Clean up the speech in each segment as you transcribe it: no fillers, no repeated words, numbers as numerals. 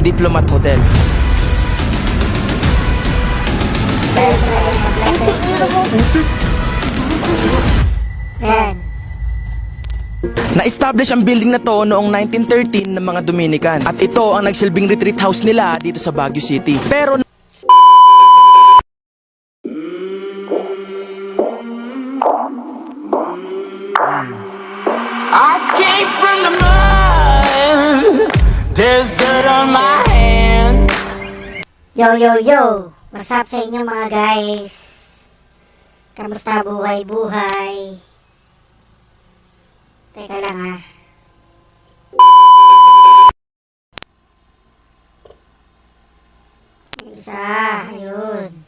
Diplomat Hotel. Yan. Na-establish ang building na to noong 1913 ng mga Dominican. At ito ang nagsilbing retreat house nila dito sa Baguio City. Pero I came from the mud. There's dirt on my hands. Yo, yo, yo! What's up sa inyo mga guys? Kamusta buhay-buhay? Teka lang ha. Isa, ayun.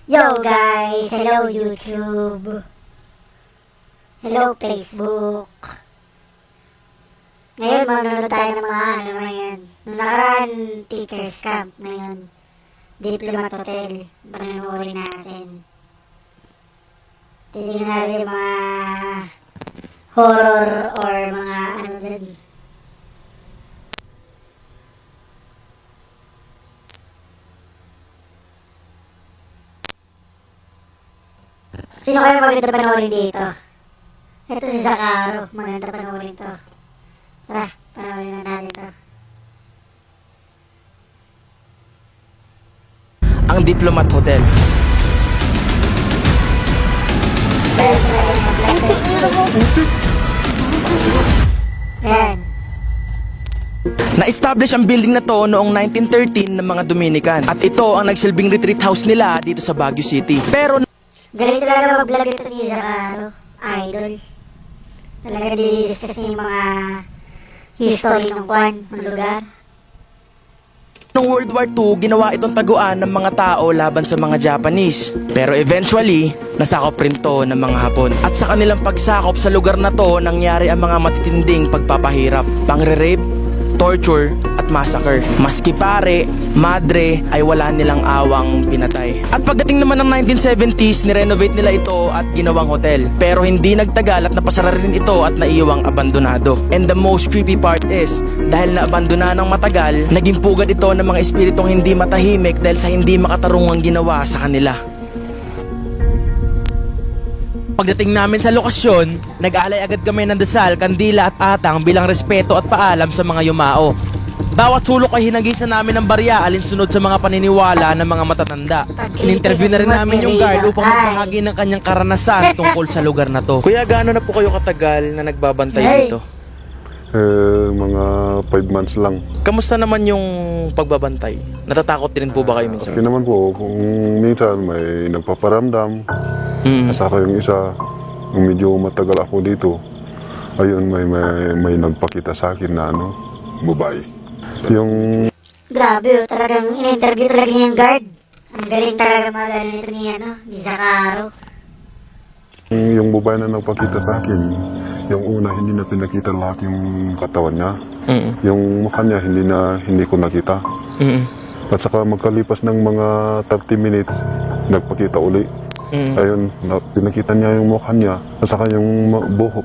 Yo guys! Hello YouTube! Hello Facebook! Ngayon manonood tayo ng mga ano naman yan. Nung nakaraan, teacher's camp. Ngayon, Diplomat Hotel. Panonoodin natin. Titignan natin yung mga horror or mga ano din. Sino kayo maganda panoorin dito? Ito si Zacaro. Maganda panoorin to. Tara, panoorin na natin to. ang Diplomat Hotel. Yan. Na-establish ang building na to noong 1913 ng mga Dominican. At ito ang nagsilbing retreat house nila dito sa Baguio City. Pero Galing talaga mag-vlog ito ni Zacaro. Idol. Talaga di-discuss niya yung mga history ng kwan, ng lugar. noong World War II, ginawa itong taguan ng mga tao laban sa mga Japanese. Pero eventually, nasakop rin to ng mga Hapon. At sa kanilang pagsakop sa lugar na to, nangyari ang mga matitinding pagpapahirap, pangre-rape, torture, at massacre. Maski pare, madre, ay wala nilang awang pinatay. At pagdating naman ng 1970s, nirenovate nila ito at ginawang hotel. Pero hindi nagtagal at napasara rin ito at naiwang abandonado. And the most creepy part is, dahil naabandona ng matagal, naging pugad ito ng mga espiritong hindi matahimik dahil sa hindi makatarungang ginawa sa kanila. Pagdating namin sa lokasyon, nag-aalay agad kami ng dasal, kandila at atang bilang respeto at paalam sa mga yumao. Bawat sulok ay hinagisan namin ng barya alinsunod sa mga paniniwala ng mga matatanda. In-interview na rin namin yung guard upang magbahagi ng kanyang karanasan tungkol sa lugar na to. Kuya, gaano na po kayo katagal na nagbabantay dito? Mga 5 months lang. Kamusta naman yung pagbabantay? Natatakot din po ba kayo minsan? Okay naman po, kung minsan may nagpaparamdam, saka yung isa, yung medyo matagal ako dito, ayun, may nagpakita sa akin na babae. Yung Grabe, talagang in-interview talaga niya yung guard. Ang galing talaga mga ganito ni Zacaro. yung babae na nagpakita sa akin, yung una hindi na pinakita lahat yung katawan niya. Yung mukha niya hindi ko nakita. At saka magkalipas ng mga 30 minutes, nagpakita uli. Ayun, pinakita niya yung mukha niya, at saka yung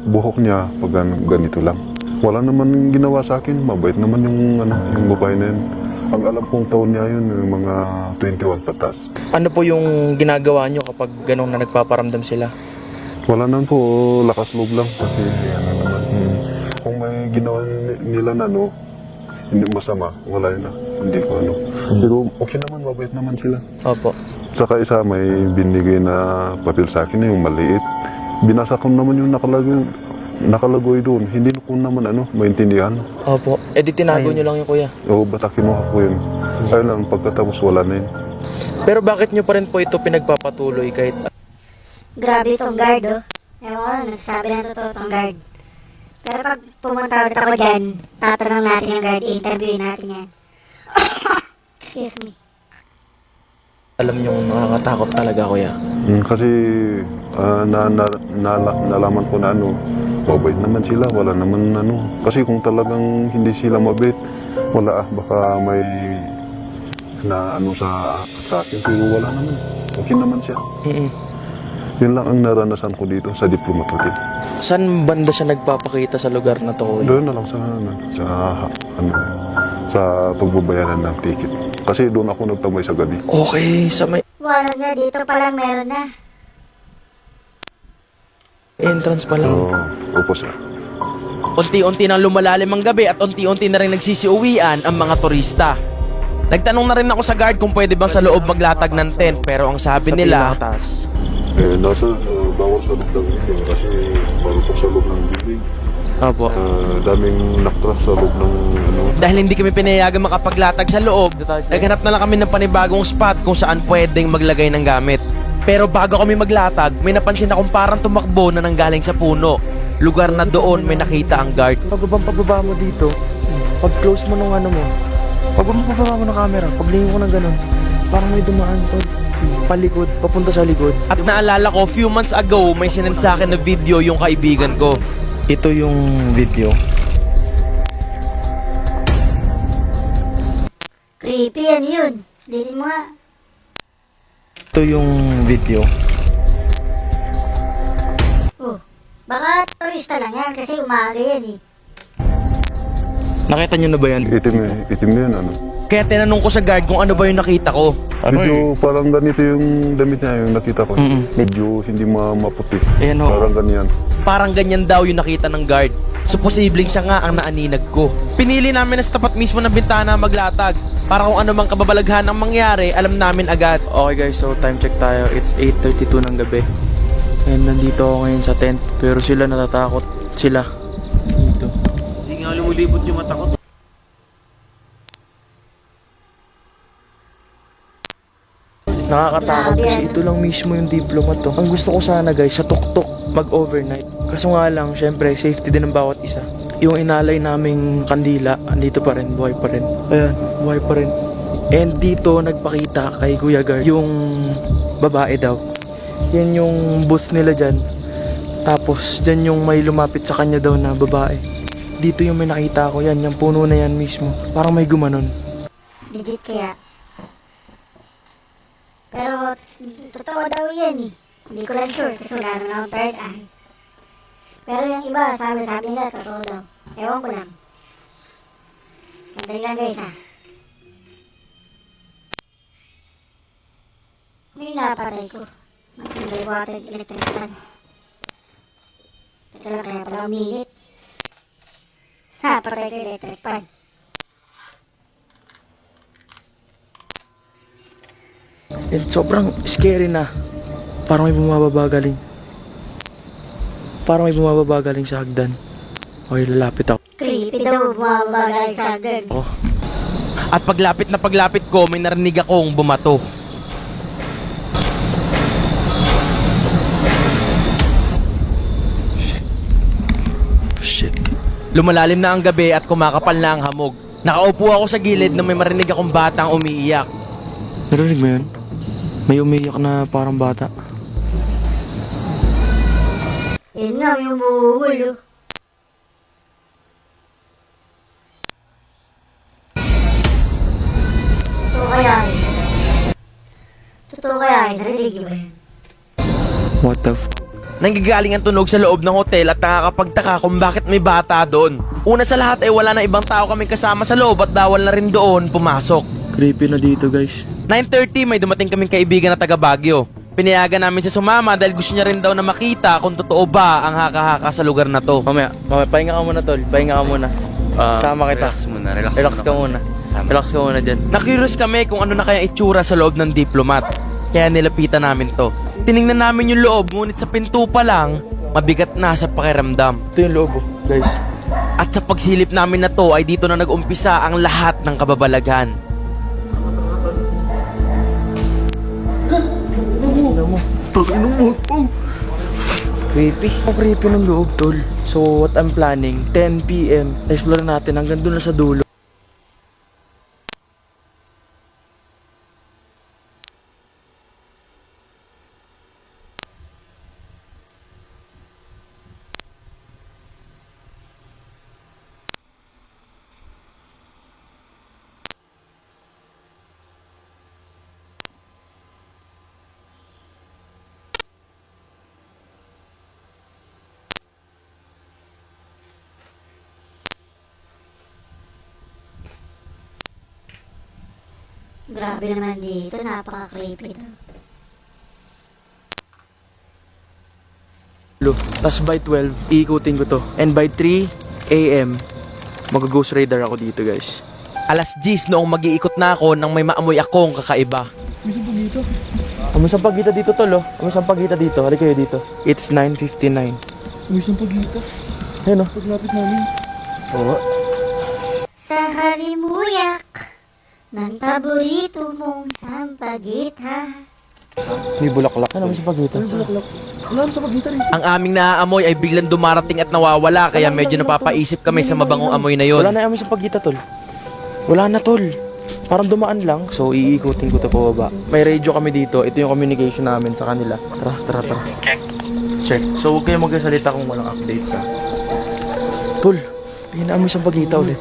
buhok niya, pag ganito lang. Wala naman ginawa sa akin, mabait naman yung babae na yun. Ang alam kong taon niya yun, yung mga 21 patas. Ano po yung ginagawa nyo kapag ganong na nagpaparamdam sila? Wala naman po, lakas loob lang kasi naman. Kung may ginawa nila na hindi masama, wala yun na. Hindi ko Pero okay naman, mabait naman sila. Opo. Saka isa may binigay na papel sa akin, yung maliit. Binasa ko naman yung nakalagoy doon. Hindi ko naman maintindihan. Opo. Eh di tinago nyo lang yung kuya. O bata kinuha ko yun. Ayun lang, pagkatapos wala na yun. Pero bakit nyo pa rin po ito pinagpapatuloy kahit... Grabe itong guard, oh. Ewan ko, nagsasabi na totoo itong guard. Pero pag pumunta ulit ako dyan, tatanong natin yung guard, i-interviewin natin yan. Excuse me. Alam nyo nakakatakot talaga kuya? Kasi nalaman ko na mabait naman sila, wala naman Kasi kung talagang hindi sila mabait, wala baka may na sa akin, pero wala naman. Okay naman siya. Yun lang ang naranasan ko dito sa Diplomat Hotel. Saan banda siya nagpapakita sa lugar na to kuya? Doon na lang sa sa pagbabayaran ng ticket. Kasi doon ako nagtambay sa gabi. Okay, sa may Wala nga, dito pa lang meron na. entrance pa lang. Oo, opo sir. Unti-unti nang lumalalim ang gabi at unti-unti na rin nagsisiuwian ang mga turista. Nagtanong na rin ako sa guard kung pwede bang sa loob maglatag ng tent, pero ang sabi nila, Nasa bawal sa loob ng building kasi marupok sa loob ng building. Opo. Daming naktrap sa loob ng ano. Dahil hindi kami pinayagan makapaglatag sa loob, naghanap na lang kami ng panibagong spot kung saan pwedeng maglagay ng gamit. Pero bago kami maglatag, may napansin akong parang tumakbo na nanggaling sa puno. Lugar na doon may nakita ang guard. Pagbaba mo dito, pag-close mo nung ano mo, pagbaba mo ng camera, paglingon ko ng ganun, parang may dumaan to. Palikod, papunta sa likod. At naalala ko, few months ago, may sinend sa akin na video yung kaibigan ko. Ito yung video. Creepy yan yun. Dito mo nga. Ito yung video. Oh, baka turista lang yan kasi umaga yan eh. Nakita nyo na ba yan? Itim na yan, ano. Kaya tinanong ko sa guard kung ano ba yung nakita ko. Medyo parang ganito yung damit niya, yung nakita ko. Medyo hindi maputi. Ayan, ho. Parang ganyan. Parang ganyan daw yung nakita ng guard. So posibleng siya nga ang naaninag ko. Pinili namin na sa tapat mismo ng bintana maglatag. Para kung ano mang kababalaghan ang mangyari, alam namin agad. Okay guys, so time check tayo. It's 8:32 ng gabi. And nandito ako ngayon sa tent. Pero sila natatakot. Sila. Dito. Hindi nga lumulipot yung mata ko. Nakakatakot kasi ito lang mismo yung diplomat to. Ang gusto ko sana guys, sa tuktok mag-overnight. Kaso nga lang, syempre, safety din ng bawat isa. Yung inalay naming kandila, andito pa rin, buhay pa rin. Ayan, buhay pa rin. And dito, nagpakita kay Kuya Guard, yung babae daw. Yan yung booth nila dyan. Tapos, dyan yung may lumapit sa kanya daw na babae. Dito yung may nakita ko, yan, yung puno na yan mismo. Parang may gumanon. Legit kaya. Pero, totoo daw yan eh. Hindi ko lang sure kasi wala naman akong third eye. Pero yung iba, sabi nila, totoo daw. Ewan ko lang. Sandali lang guys ha. Ano yung napatay ko? Hindi ko ata yung electric fan. Teka lang, kaya pala uminit. Ha, patay ko yung electric fan. And sobrang scary na. Parang may bumababa galing. Parang may bumababa galing sa hagdan. Okay, lalapit ako. Creepy daw, bumabagay sa agad. At paglapit ko, may narinig akong bumato. Shit. Lumalalim na ang gabi at kumakapal na ang hamog. Nakaupo ako sa gilid na may marinig akong batang umiiyak. Narinig mo yun? May umiiyak na parang bata. Yun nga, may umuulo. Totoo kaya yun? Narinig niyo ba yun? What the Nanggagaling ang tunog sa loob ng hotel at nakakapagtaka kung bakit may bata doon. Una sa lahat ay wala na ibang tao kaming kasama sa loob at bawal na rin doon pumasok. Creepy na dito guys. 9:30 may dumating kaming kaibigan na taga Baguio. Pinayagan namin siya sumama dahil gusto niya rin daw na makita kung totoo ba ang haka-haka sa lugar na to. Mamaya, pahinga ka muna tol, pahinga ka muna. Sama kita. Relax ka muna. Relax ka muna dyan. Na-curious kami kung ano na kaya itsura sa loob ng diplomat. Kaya nilapitan namin to. Tiningnan namin yung loob, ngunit sa pinto pa lang, mabigat na sa pakiramdam. Ito yung loob, guys. At sa pagsilip namin na to ay dito na nag-umpisa ang lahat ng kababalaghan. Creepy. Ang creepy ng loob, tol. So, what I'm planning, 10 PM, explore natin hanggang doon na sa dulo. Grabe naman dito, napaka-creepy to. Tapos by 12, iikutin ko to. And by 3 a.m., mag-ghost radar ako dito, guys. Alas 10 noong mag-iikot na ako nang may maamoy akong kakaiba. May sampagita dito, tol, oh. May sampagita dito. Halika kayo dito. It's 9:59. May sampagita. Ayun, oh. Paglapit namin. Oo. Sa halimuyak ng paborito mong sampagita. May bulaklak. Ano may sampagita? May bulaklak. Wala sa pagita rin. Ang aming naaamoy ay biglang dumarating at nawawala, kaya medyo napapaisip kami sa mabangong amoy na yon. Wala na amoy sa pagkita, tol. Wala na, tol. Parang dumaan lang, so iikutin ko to pababa. May radio kami dito, ito yung communication namin sa kanila. Tara. Check. So huwag kayong magsasalita kung walang updates, ha. Tol, may naamoy sa pagkita ulit.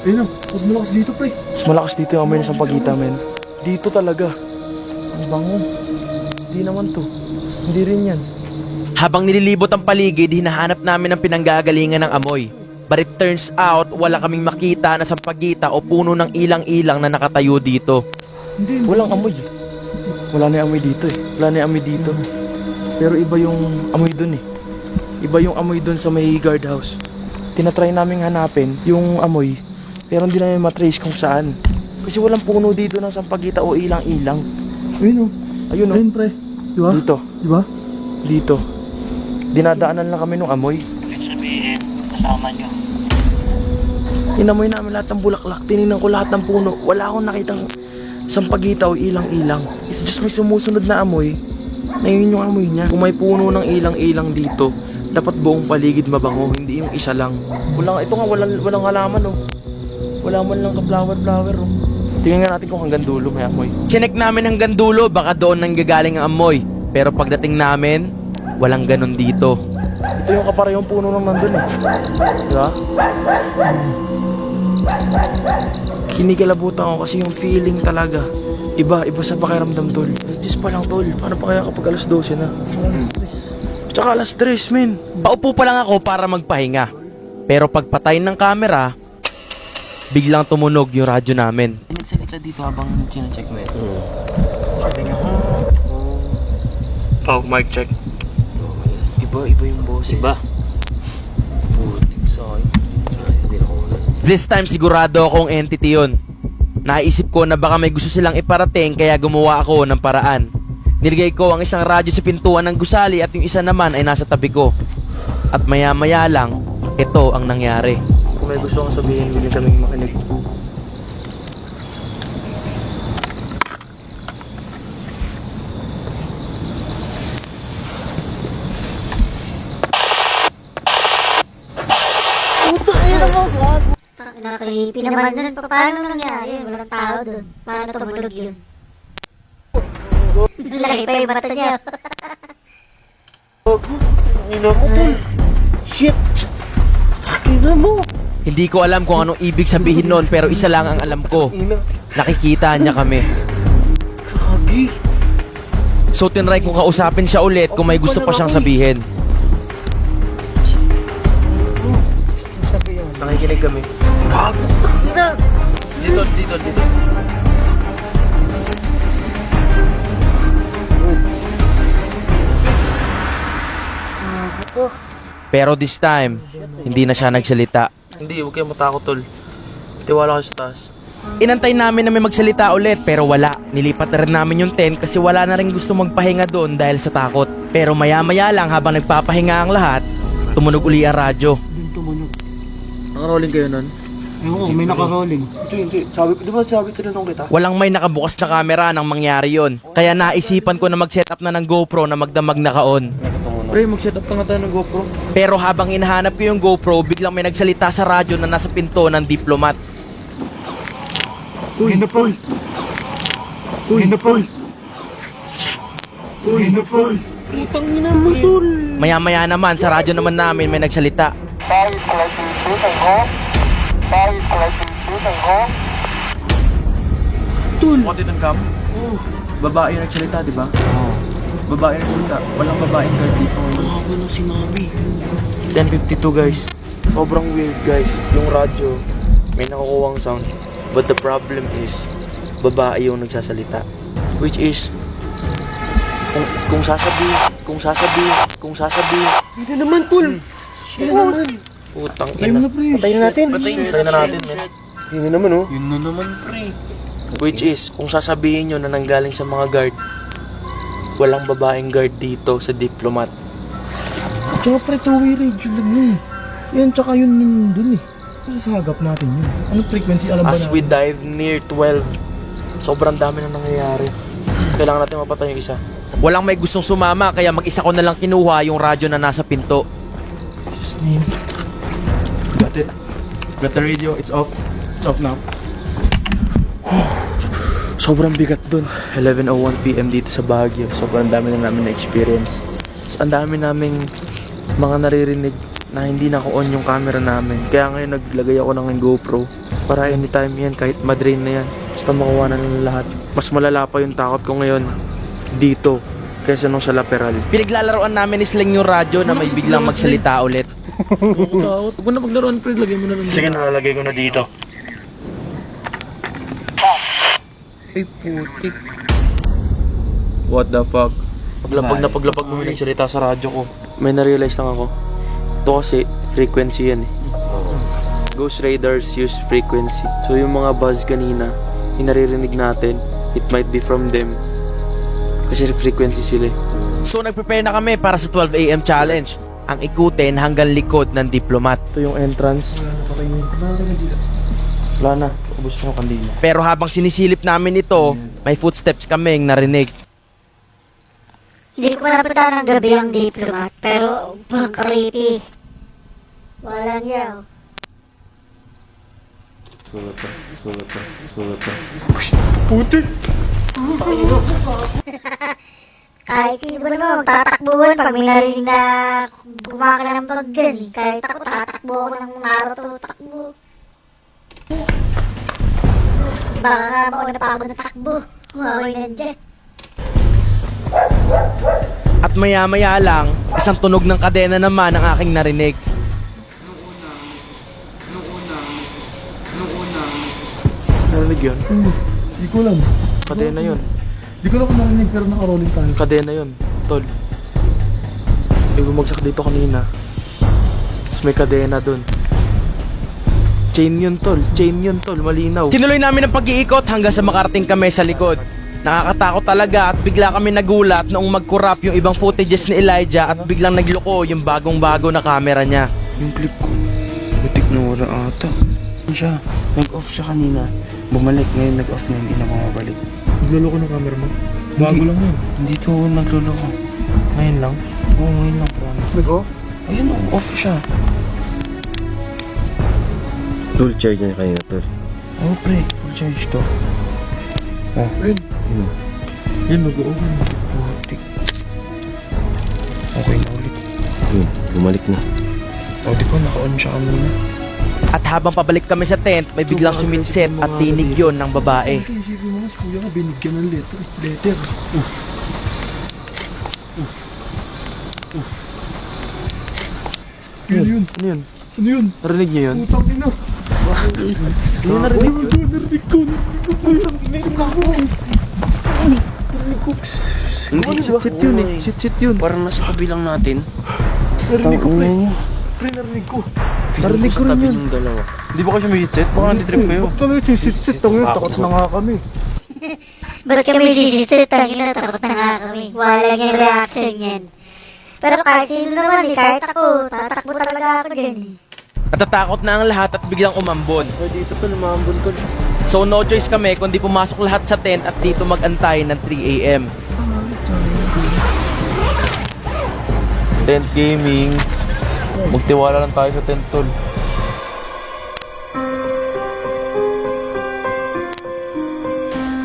Ayun na, mas malakas dito, pre. Mas malakas dito yung amoy ng sampagita, men. Dito talaga. Ang bango. Hindi naman to. Hindi rin yan. Habang nililibot ang paligid, hinahanap namin ang pinanggagalingan ng amoy. But it turns out, wala kaming makita na sampagita o puno ng ilang-ilang na nakatayo dito. Hindi. Walang amoy. Wala na yung amoy dito, eh. Wala na yung amoy dito. Pero iba yung amoy dun, eh. Iba yung amoy dun sa may guardhouse. Tinatry naming hanapin yung amoy, pero hindi namin matrace kung saan. Kasi walang puno dito ng sampagita o ilang-ilang. Ayun o. Ayun, oh. Ayun, pre. Diba? Dito. Diba? Dito. Dinadaanan lang kami ng amoy. Inamoy namin lahat ng bulaklak. Tinignan ko lahat ng puno. Wala akong nakitang sampagita o ilang-ilang. It's just may sumusunod na amoy. Na yun yung amoy niya. Kung may puno ng ilang-ilang dito, dapat buong paligid mabango, hindi yung isa lang. Ito nga, walang halaman, oh. Wala man lang ka-flower, oh. Tingnan nga natin kung hanggang dulo may amoy. Chinek namin hanggang dulo, baka doon nang gagaling ang amoy. Pero pagdating namin, walang ganun dito. Ito yung kaparehong puno lang nandun, eh. Diba? Kinikilabutan ako kasi yung feeling talaga. Iba sa pakiramdam, tol. Alas 10 pa lang, tol. Paano pa kaya kapag alas 12 na? Alas stress. Tsaka alas 3, men. Paupo pa lang ako para magpahinga. Pero pagpatay ng camera, biglang tumunog yung radyo namin. Nagsalita dito habang chine-check mo yun. Oh, mic check. Iba yung boses. Iba? Putik sa'yo. Hindi na ako This time sigurado akong entity yon. Naisip ko na baka may gusto silang iparating kaya gumawa ako ng paraan. Niligay ko ang isang radyo sa pintuan ng gusali at yung isa naman ay nasa tabi ko. At maya-maya lang, ito ang nangyari. Kung may gusto kong sabihin, willing kaming makinig. Nakakripi naman doon. Paano nangyari? Walang tao doon. Paano tumunog yun? Laki pa yung mata niya. Hindi ko alam kung anong ibig sabihin nun, pero isa lang ang alam ko. Nakikita niya kami. So tinry kong kausapin siya ulit kung may gusto pa siyang sabihin. Nakikinig kami. Dito. Pero this time, hindi na siya nagsalita. Hindi, huwag kayong matakot, tol. Tiwala ka sa taas. Inantay namin na may magsalita ulit pero wala. Nilipat na rin namin yung tent kasi wala na rin gusto magpahinga doon dahil sa takot. Pero maya-maya lang habang nagpapahinga ang lahat, tumunog uli ang radyo. Yung tumunog. Naka-rolling kayo nun? Ewan ko, may naka-rolling. Hindi. Sabi tinanong kita. Walang may nakabukas na camera nang mangyari yon. Kaya naisipan ko na mag-set up na ng GoPro na magdamag na ka-on. Pre, mag-set up ka nga tayo ng GoPro. Pero habang hinahanap ko yung GoPro, biglang may nagsalita sa radyo na nasa pinto ng diplomat. Uy, Napol! Uy, Napol! Uy, Napol! Putang ina mo, tol! Maya-maya naman, sa radyo naman namin may nagsalita. Tol! What did cam? Babae yung nagsalita, di ba? Babae yung nagsalita. Walang babaeng guard dito ngayon. Ako nung sinabi. 10:52 guys. Sobrang weird guys. Yung radyo, may nakukuhang sound. But the problem is, babae yung nagsasalita. Which is, kung sasabi, Hindi naman, tol. Hindi naman. putang Patay mo ina. na, pre. Patay na natin. Patay na natin, men. Hindi naman, oh. Yun na naman, pre. Which is, kung sasabihin nyo na nanggaling sa mga guard, walang babaeng guard dito sa Diplomat. Tsaka pre, two-way radio lang yun eh. Yan, tsaka yun dun eh. Masasagap natin yun. Anong frequency, alam ba As we dive near 12, sobrang dami na nangyayari. Kailangan natin mapatay yung isa. Walang may gustong sumama kaya mag-isa ko na lang kinuha yung radyo na nasa pinto. Got it. Got the radio, it's off. It's off now. Sobrang bigat dun. 11:01 PM dito sa Baguio. Sobrang dami na namin na-experience. Ang dami naming mga naririnig na hindi naka-on yung camera namin. Kaya ngayon naglagay ako ng GoPro para anytime yan, kahit madrain na yan, basta makuha na ng lahat. Mas malala pa yung takot ko ngayon dito kaysa nung sa Laperal. Pinaglalaroan namin ni Sling yung radyo na may biglang magsalita ulit. Takot. Huwag mo na paglaruan, pre. Lagay mo na lang. Sige, nalalagay ko na dito. Ay, putik. What the fuck? Paglapag mo may nagsalita sa radyo ko, may na-realize lang ako. Ito kasi, frequency yan eh. Ghost Raiders use frequency. So yung mga buzz kanina, yung naririnig natin, it might be from them. Kasi frequency sila eh. So nag-prepare na kami para sa 12 AM challenge. Ang ikutin hanggang likod ng Diplomat. Ito yung entrance. Wala na. Ubus na yung kandila. Pero habang sinisilip namin ito, may footsteps kaming narinig. Hindi ko napunta ng gabi ang Diplomat, pero pang creepy. Walang yaw. Putik! Kahit sino ba naman magtatakbuhan pag may narinig na kumakala ng bag dyan eh. Kahit ako tatakbo ako ng Naruto, takbo. Baka nga ako napagod na takbo. Huaway na dyan. At maya-maya lang, isang tunog ng kadena naman ang aking narinig. Narinig yun? Hindi ko lang. Kadena yun. Hindi ko lang kung narinig pero naka-rolling tayo. Kadena yun. Tol. May bumagsak dito kanina. Tapos may kadena dun. Chain yun, tol. Chain yun, tol. Malinaw. Tinuloy namin ang pag-iikot hanggang sa makarating kami sa likod. Nakakatakot talaga at bigla kami nagulat noong mag-corrupt yung ibang footages ni Elijah at biglang nagloko yung bagong-bago na camera niya. Yung clip ko. Butik na wala ata. Siya. Nag-off siya kanina. Bumalik. Ngayon nag-off na. Hindi na bumabalik. Nagluloko ng camera mo. Bago lang yun. Hindi to nagluloko. Ngayon lang. Oo, ngayon lang. Promise. Nag-off? Ayun, off siya. Full charge na kayo, tol. Oh, pre. Full charge to. Oh. Ayun. Yan, mag-off na. Butik. Okay na ulit. Yun, bumalik na. O, di ba naka-on siya kanina? At habang pabalik kami sa tent, may biglang sumitset at tinig yon ng babae. Ito, isipin mo nga, si kuya ka binigyan ng letter. Letter. Ano yun? Ano yun? Ano yun? Narinig niyo yun? Putang ina. Ano narinig? Narinig ko. Narinig ko. Shit yun eh. Shit yun. Parang nasa kabilang natin. Narinig ko, pre. Pre, narinig ko. Narinig ko rin yun. Yung dalawa. Hindi ba kayo may shit? Baka nanditrip kayo. Ba't kami sisit-sit? Ang yun, takot na nga kami. Ba't kami sisisit? Tangina, takot na nga kami. Wala nga yung reaction yan. Pero kahit sino naman eh, kahit ako, tatakbo talaga ako dyan eh. Natatakot na ang lahat at biglang umambon. O, dito to, lumambon to. So no choice kami kundi pumasok lahat sa tent at dito mag-antay ng 3 AM. Tent gaming. Magtiwala lang tayo sa tent, tol.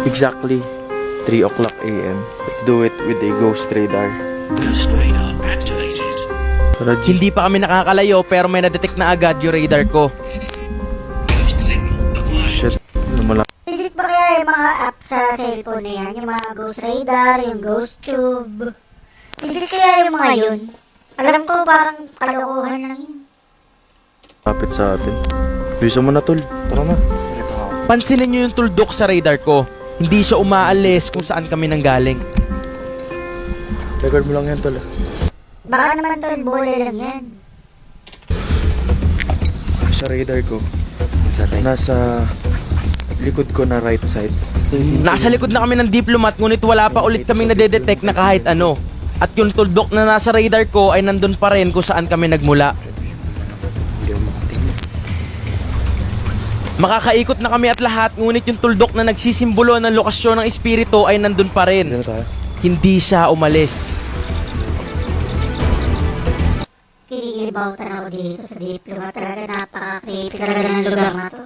Exactly 3 o'clock AM. Let's do it with a ghost radar. Ghost radar activated. Hindi pa kami nakakalayo pero may na-detect na agad yung radar ko. Shit. Lumala. Legit ba kaya yung mga app sa cellphone na yan? Yung mga Ghost Radar, yung Ghost Tube? Legit kaya yung mga yun? Alam ko parang kalokohan lang yun. Kapit sa atin. Bisa mo na, tol. Tara na. Pansinin nyo yung tuldok sa radar ko. hindi siya umaalis kung saan kami nanggaling. Record mo lang yan, tol. Baka naman tol, bola lang yan. Sa radar ko, nasa likod ko na right side. Nasa likod na kami ng diplomat ngunit wala pa ulit kaming nadedetect na kahit ano. At yung tuldok na nasa radar ko ay nandun pa rin kung saan kami nagmula. Makakaikot na kami at lahat ngunit yung tuldok na nagsisimbolo ng lokasyon ng espiritu ay nandun pa rin. Dito na tayo. Hindi siya umalis. Kinigilibautan ako dito sa diploma. Talaga napaka-creepy talaga ng lugar na to.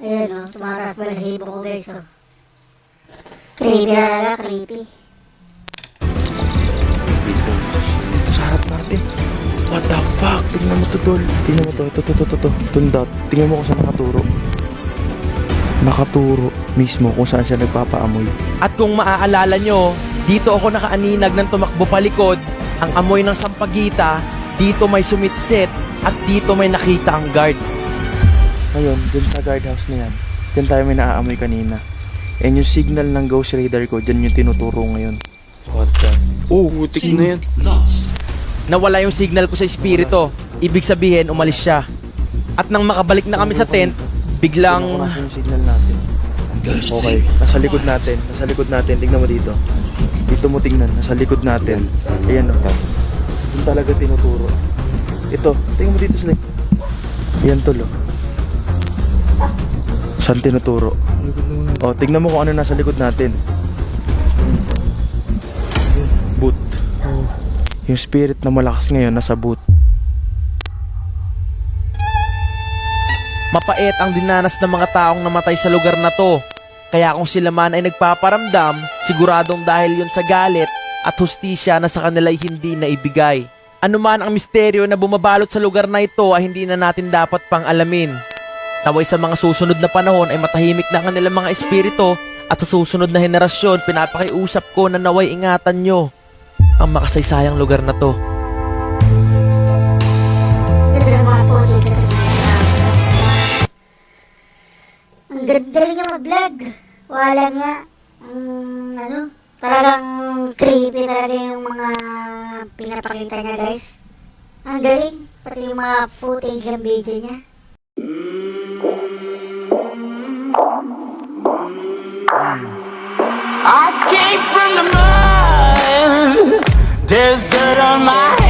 Ayun o, tumataas ba sa hibo ko guys o. Creepy talaga, creepy. Sa harap natin. What the fuck? Tingnan mo to, tol. Tingnan mo to. Ito. Tundot. Tingnan mo kung saan nakaturo. Nakaturo mismo kung saan siya nagpapaamoy. At kung maaalala nyo, dito ako nakaaninag ng tumakbo palikod. Ang amoy ng sampagita, dito may sumitsit at dito may nakita ang guard. Ngayon, dyan sa guardhouse na yan, dyan tayo may naaamoy kanina. And yung signal ng ghost radar ko, dyan yung tinuturo ngayon. What the? Oh, putik na yan. Nawala yung signal ko sa espiritu. Ibig sabihin, umalis siya. At nang makabalik na kami sa tent, biglang... Nasaan yung signal natin? Okay, nasa likod natin. Tingnan mo dito. Dito mo tingnan, nasa likod natin. Ayan o. Yung talaga tinuturo. Ito, tingnan mo dito sila. Ayan tol o. Saan tinuturo? O, tingnan mo kung ano nasa likod natin. Boot. Yung spirit na malakas ngayon nasa boot. Mapait ang dinanas ng mga taong namatay sa lugar na to. Kaya kung sila man ay nagpaparamdam, siguradong dahil yun sa galit at hustisya na sa kanila'y hindi na ibigay. Ano man ang misteryo na bumabalot sa lugar na ito ay hindi na natin dapat pang alamin. Naway sa mga susunod na panahon ay matahimik na ang kanilang mga espiritu at sa susunod na henerasyon pinapakiusap ko na naway ingatan nyo ang makasaysayang lugar na to. Ganda ng mga footage na ang galing niya mag-vlog. Wala nga. Talagang creepy talaga yung mga pinapakita niya guys. Ang galing. Pati yung mga footage ng video niya. I came from the mud. There's dirt on my